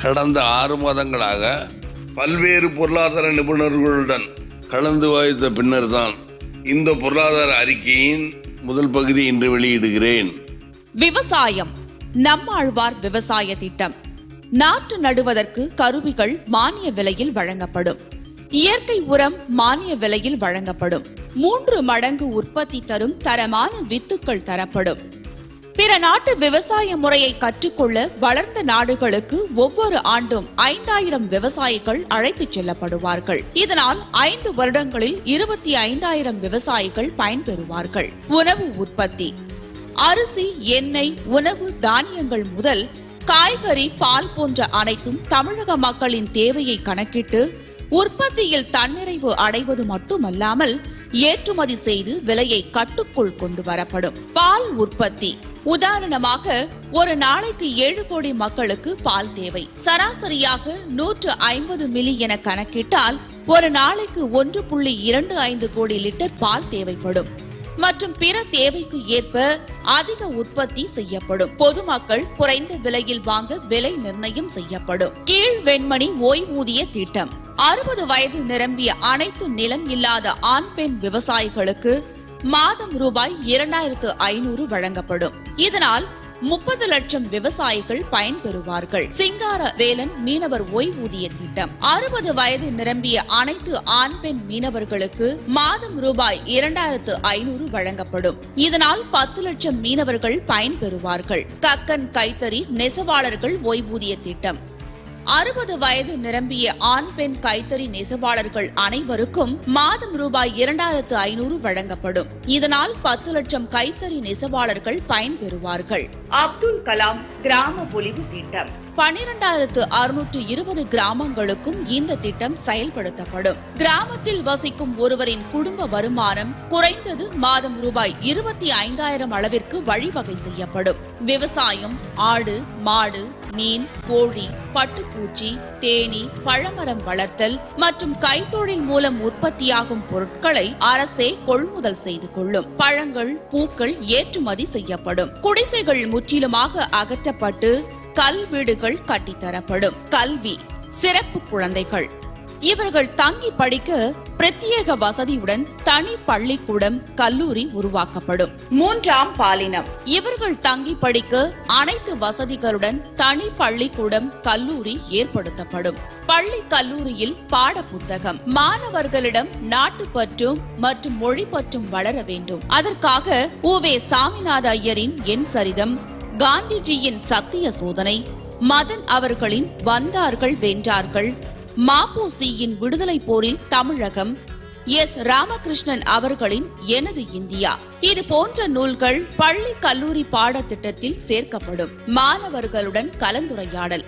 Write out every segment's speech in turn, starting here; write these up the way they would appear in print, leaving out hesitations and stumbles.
கடந்த 6 மாதங்களாக பல்வேறு பொருளாதார நிபுணர்களுடன் கலந்து வாய்த்த பின்னர்தான் இந்த பொருளாதார அறிக்கையின் முதல் பகுதி இன்று வெளியிடுகிறேன். விவசாயம். நம்மாழ்வார் விவசாய திட்டம். நாற்று நடுவதற்கு கருவிகள் மானிய விலையில் வழங்கப்படும். இயற்கை உரம் மானிய விலையில் வழங்கப்படும். 3 மடங்கு உற்பத்தி தரும் தரமான வித்துக்கள் தரப்படும். பிற நாட்டு விவசாய முறையை கற்றுக்கொள்ள வளர்ந்த நாடுகளுக்கு ஒவ்வொரு ஆண்டும் 5000 விவசாயிகள் அழைத்துச் செல்லப்படுவார்கள். இதனால் 5 வருடங்களில் 25,000 விவசாயிகள் பயன்பெறுவார்கள். உணவு உற்பத்தி. அரிசி, எண்ணெய், உணவு தானியங்கள் முதல் காய்கறி, பால் போன்ற அனைத்தும் தமிழக மக்களின் தேவையை கணக்கிட்டு உற்பத்தியில் தன்னிறைவு அடைவது மட்டுமல்லாமல் ஏற்றுமதி செய்து விலையை கட்டுக்குள் கொண்டு வரப்படும். பால் உற்பத்தி. உதாரணமாக ஒரு நாளைக்கு 7 கோடி மக்களுக்கு பால் தேவை. சராசரியாக 150 மில்லி என கணக்கிட்டால் ஒரு நாளைக்கு 1.25 கோடி லிட்டர் பால் தேவைப்படும். மற்றும் பிற தேவைக்கு ஏற்ப அதிக உற்பத்தி செய்யப்படும். பொதுமக்கள் குறைந்த விலையில் வாங்க விலை நிர்ணயம் செய்யப்படும். கீழ் வெண்மணி ஓய்வூதிய திட்டம். 60 வயது நிரம்பிய அனைத்து நிலம் இல்லாத ஆண் பெண் விவசாயிகளுக்கு மாதம் ரூபாய் 2500 வழங்கப்படும். இதனால் 30 லட்சம் விவசாயிகள் பயன்பெறுவார்கள். சிங்கார வேலன் மீனவர் ஓய்வூதிய திட்டம். 60 வயது நிரம்பிய அனைத்து ஆண் பெண் மீனவர்களுக்கு மாதம் ரூபாய் 2500 வழங்கப்படும். இதனால் 10 லட்சம் மீனவர்கள் பயன்பெறுவார்கள். கக்கன் கைத்தறி நெசவாளர்கள் ஓய்வூதிய திட்டம். 60 வயது நிரம்பிய ஆண் பெண் கைத்தறி நெசவாளர்கள் அனைவருக்கும் மாதம் ரூபாய் 2500 வழங்கப்படும். இதனால் 10 லட்சம் கைத்தறி நெசவாளர்கள் பயன்பெறுவார்கள். அப்துல் கலாம் கிராம பொலிவு திட்டம். 12,620 கிராமங்களுக்கும் இந்த திட்டம் செயல்படுத்தப்படும். கிராமத்தில் வசிக்கும் ஒருவரின் குடும்ப வருமானம் குறைந்தது மாதம் ரூபாய் 25,000 அளவிற்கு வழிவகை செய்யப்படும். விவசாயம், ஆடு, மாடு, மீன், கோழி, பட்டுப்பூச்சி, தேனீ, பழமரம் வளர்த்தல் மற்றும் கைத்தொழில் மூலம் உற்பத்தியாகும் பொருட்களை அரசே கொள்முதல் செய்து கொள்ளும். பழங்கள், பூக்கள் ஏற்றுமதி செய்யப்படும். குடிசைகள் முற்றிலுமாக அகற்றப்பட்டு கல் வீடுகள் கட்டித்தரப்படும். கல்வி. சிறப்பு குழந்தைகள். இவர்கள் தங்கி படிக்க பிரத்யேக வசதியுடன் தனி பள்ளிக்கூடம், கல்லூரி உருவாக்கப்படும். 3ஆம் பாலினம். இவர்கள் தங்கி படிக்க அனைத்து வசதிகளுடன் தனி பள்ளிக்கூடம், கல்லூரி ஏற்படுத்தப்படும். பள்ளி கல்லூரியில் பாட புத்தகம். மாணவர்களிடம் நாட்டுப்பற்றும் மற்றும் மொழி பற்றும் வளர வேண்டும். அதற்காக உ.வே. சாமிநாத ஐயரின் என் சரிதம், காந்திஜியின் சத்திய சோதனை, மதன் அவர்களின் வந்தார்கள் வென்றார்கள், மாப்போசியின் விடுதலை போரில் தமிழகம், எஸ். ராமகிருஷ்ணன் அவர்களின் எனது இந்தியா, இது போன்ற நூல்கள் பள்ளி கல்லூரி பாடத்திட்டத்தில் சேர்க்கப்படும். மாணவர்களுடன் கலந்துரையாடல்.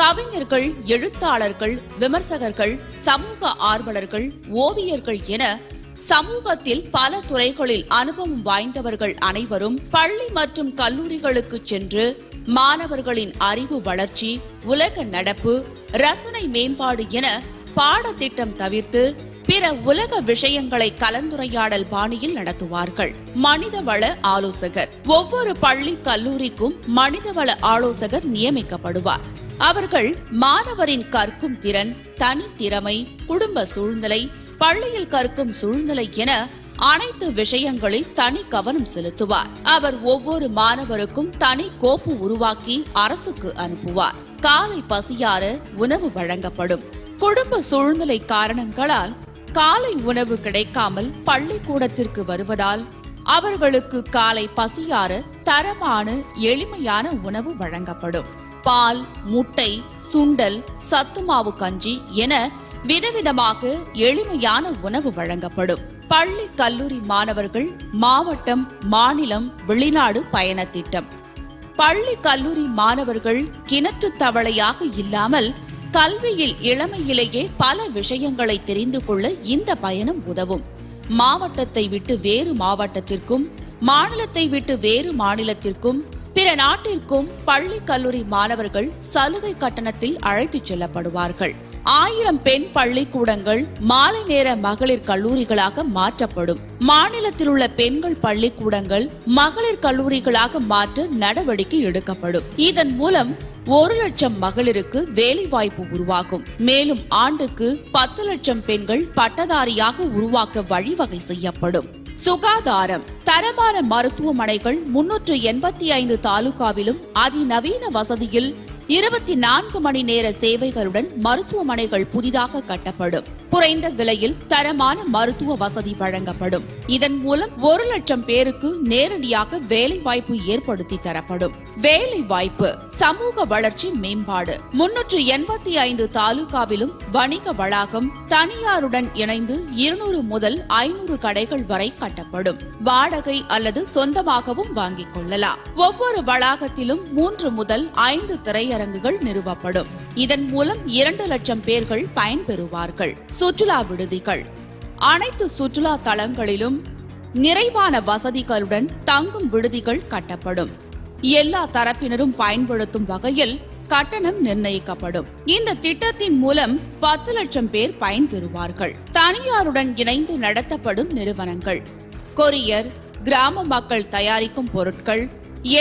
கவிஞர்கள், எழுத்தாளர்கள், விமர்சகர்கள், சமூக ஆர்வலர்கள், ஓவியர்கள் என சமூகத்தில் பல துறைகளில் அனுபவம் வாய்ந்தவர்கள் அனைவரும் பள்ளி மற்றும் கல்லூரிகளுக்கு சென்று மாணவர்களின் அறிவு வளர்ச்சி, உலக நடப்பு, ரசனை மேம்பாடு என பாடத்திட்டம் தவிர்த்து பிற உலக விஷயங்களை கலந்துரையாடல் பாணியில் நடத்துவார்கள். மனிதவள ஆலோசகர். ஒவ்வொரு பள்ளி கல்லூரிக்கும் மனிதவள ஆலோசகர் நியமிக்கப்படுவார். அவர்கள் மாணவரின் கற்கும் திறன், தனித்திறமை, குடும்ப சூழ்நிலை, பள்ளியில் கற்கும் சூழ்நிலை என அனைத்து விஷயங்களில் தனி கவனம் செலுத்துவார். அவர் ஒவ்வொரு மாணவருக்கும் தனி கோப்பு உருவாக்கி அரசுக்கு அனுப்புவார். காலை பசியார உணவு வழங்கப்படும். குடும்ப சூழ்நிலை காரணங்களால் காலை உணவு கிடைக்காமல் பள்ளிக்கூடத்திற்கு வருவதால் அவர்களுக்கு காலை பசியார தரமான எளிமையான உணவு வழங்கப்படும். பால், முட்டை, சுண்டல், சத்துமாவு கஞ்சி என விதவிதமாக எளிமையான உணவு வழங்கப்படும். பள்ளி கல்லூரி மாணவர்கள் மாவட்டம், மாநிலம், வெளிநாடு பயண திட்டம். பள்ளி கல்லூரி மாணவர்கள் கிணற்று தவளையாக இல்லாமல் கல்வியில் இளமையிலேயே பல விஷயங்களை தெரிந்து கொள்ள இந்த பயணம் உதவும். மாவட்டத்தை விட்டு வேறு மாவட்டத்திற்கும், மாநிலத்தை விட்டு வேறு மாநிலத்திற்கும், பிற நாட்டிற்கும் பள்ளி கல்லூரி மாணவர்கள் சலுகை கட்டணத்தில் அழைத்துச் செல்லப்படுவார்கள். 1000 பெண் பள்ளிக்கூடங்கள் மாலை நேர மகளிர் கல்லூரிகளாக மாற்றப்படும். மாநிலத்தில் உள்ள பெண்கள் பள்ளிக்கூடங்கள் மகளிர் கல்லூரிகளாக மாற்ற நடவடிக்கை எடுக்கப்படும். இதன் மூலம் 1 லட்சம் மகளிருக்கு வேலைவாய்ப்பு உருவாகும். மேலும் ஆண்டுக்கு 10 லட்சம் பெண்கள் பட்டதாரியாக உருவாக்க வழிவகை செய்யப்படும். சுகாதாரம். தரமான மருத்துவமனைகள் 385 தாலுகாவிலும் அதிநவீன வசதியில் 24 மணி நேர சேவைகளுடன் மருத்துவமனைகள் புதிதாக கட்டப்படும். குறைந்த விலையில் தரமான மருத்துவ வசதி வழங்கப்படும். இதன் மூலம் 1 லட்சம் பேருக்கு நேரடியாக வேலைவாய்ப்பு ஏற்படுத்தி தரப்படும். வேலைவாய்ப்பு. சமூக வளர்ச்சி மேம்பாடு. 385 தாலுகாவிலும் வணிக வளாகம் தனியாருடன் இணைந்து 200 முதல் 500 கடைகள் வரை கட்டப்படும். வாடகை அல்லது சொந்தமாகவும் வாங்கிக் கொள்ளலாம். ஒவ்வொரு வளாகத்திலும் 3 முதல் 5 திரையரங்குகள் நிறுவப்படும். இதன் மூலம் 2 லட்சம் பேர்கள் பயன்பெறுவார்கள். சுற்றுலா விடுதிகள். அனைத்து சுற்றுலா தலங்களிலும் நிறைவான வசதிகளுடன் தங்கும் விடுதிகள் கட்டப்படும். எல்லா தரப்பினரும் பயன்படுத்தும் வகையில் கட்டணம் நிர்ணயிக்கப்படும். இந்த திட்டத்தின் மூலம் 10 லட்சம் பேர் பயன்பெறுவார்கள். தனியாருடன் இணைந்து நடத்தப்படும் நிறுவனங்கள். கொரியர், கிராம மக்கள் தயாரிக்கும் பொருட்கள்,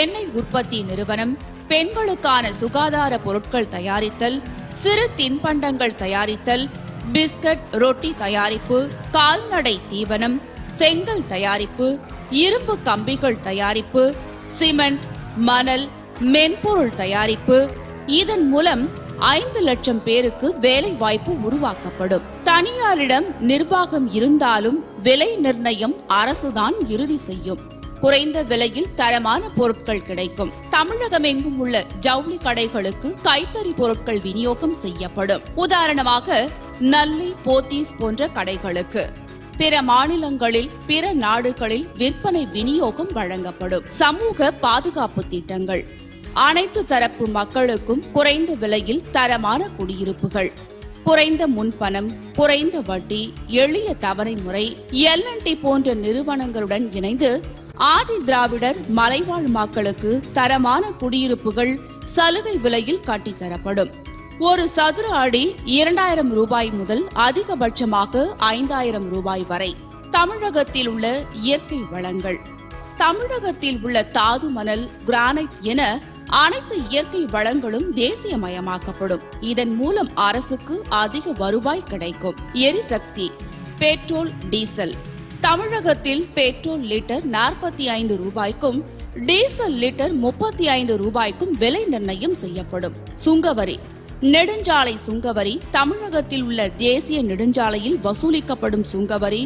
எண்ணெய் உற்பத்தி நிறுவனம், பெண்களுக்கான சுகாதார பொருட்கள் தயாரித்தல், சிறு தின்பண்டங்கள் தயாரித்தல், பிஸ்கட், ரொட்டி தயாரிப்பு, கால்நடை தீவனம், செங்கல் தயாரிப்பு, இரும்பு கம்பிகள் தயாரிப்பு, சிமெண்ட், மணல், மென்பொருள் தயாரிப்பு. இதன் மூலம் 5 லட்சம் பேருக்கு வேலை வாய்ப்பு உருவாக்கப்படும். தனியாரிடம் நிர்வாகம் இருந்தாலும் விலை நிர்ணயம் அரசுதான் இறுதி செய்யும். குறைந்த விலையில் தரமான பொருட்கள் கிடைக்கும். தமிழகமெங்கும் உள்ள ஜவுளி கடைகளுக்கு கைத்தறி பொருட்கள் விநியோகம் செய்யப்படும். உதாரணமாக நல்லி, போத்தீஸ் போன்ற கடைகளுக்கு பிற மாநிலங்களில், பிற நாடுகளில் விற்பனை விநியோகம் வழங்கப்படும். சமூக பாதுகாப்பு திட்டங்கள். அனைத்து தரப்பு மக்களுக்கும் குறைந்த விலையில் தரமான குடியிருப்புகள், குறைந்த முன்பணம், குறைந்த வட்டி, எளிய தவணை முறை, L&T போன்ற நிறுவனங்களுடன் இணைந்து ஆதி திராவிடர் மலைவாழ் மக்களுக்கு தரமான குடியிருப்புகள் சலுகை விலையில் கட்டித்தரப்படும். ஒரு சதுர அடி 2000 ரூபாய் முதல் அதிகபட்சமாக 5000 ரூபாய் வரை. தமிழகத்தில் உள்ள இயற்கை வளங்கள். தமிழகத்தில் உள்ள தாது மணல், கிரானைட் என அனைத்து இயற்கை வளங்களும் தேசியமயமாக்கப்படும். இதன் மூலம் அரசுக்கு அதிக வருவாய் கிடைக்கும். எரிசக்தி. Petrol, diesel. தமிழகத்தில் பெட்ரோல் லிட்டர் 45 ரூபாய்க்கும் டீசல் லிட்டர் 35 ரூபாய்க்கும் விலை நிர்ணயம் செய்யப்படும். சுங்கவரி. நெடுஞ்சாலை சுங்கவரி. தமிழகத்தில் உள்ள தேசிய நெடுஞ்சாலையில் வசூலிக்கப்படும் சுங்கவரி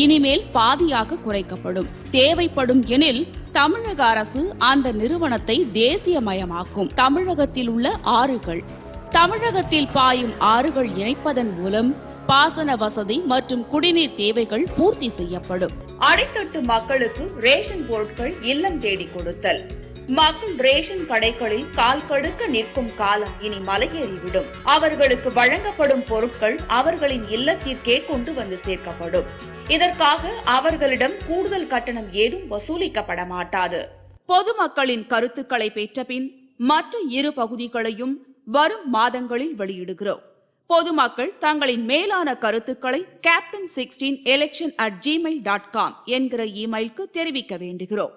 இனிமேல் பாதியாக குறைக்கப்படும். தேவைப்படும் எனில் தமிழக அரசு அந்த நிறுவனத்தை தேசியமயமாக்கும். தமிழகத்தில் உள்ள ஆறுகள். தமிழகத்தில் பாயும் ஆறுகள் இணைப்பதன் மூலம் பாசன வசதி மற்றும் குடிநீர் தேவைகள் பூர்த்தி செய்யப்படும். அடித்தட்டு மக்களுக்கு ரேஷன் பொருட்கள் இல்லம் தேடி கொடுத்தல். மக்கள் ரேஷன் கடைகளில் கால் கடுக்க நிற்கும் காலம் இனி மலையேறிவிடும். அவர்களுக்கு வழங்கப்படும் பொருட்கள் அவர்களின் இல்லத்திற்கே கொண்டு வந்து சேர்க்கப்படும். இதற்காக அவர்களிடம் கூடுதல் கட்டணம் ஏதும் வசூலிக்கப்பட மாட்டாது. பொதுமக்களின் கருத்துக்களை பெற்ற பின் மற்ற 2 பகுதிகளையும் வரும் மாதங்களில் வெளியிடுகிறோம். பொதுமக்கள் தங்களின் மேலான கருத்துக்களை captain16election@gmail.com என்கிற இமெயிலுக்கு தெரிவிக்க வேண்டுகிறோம்.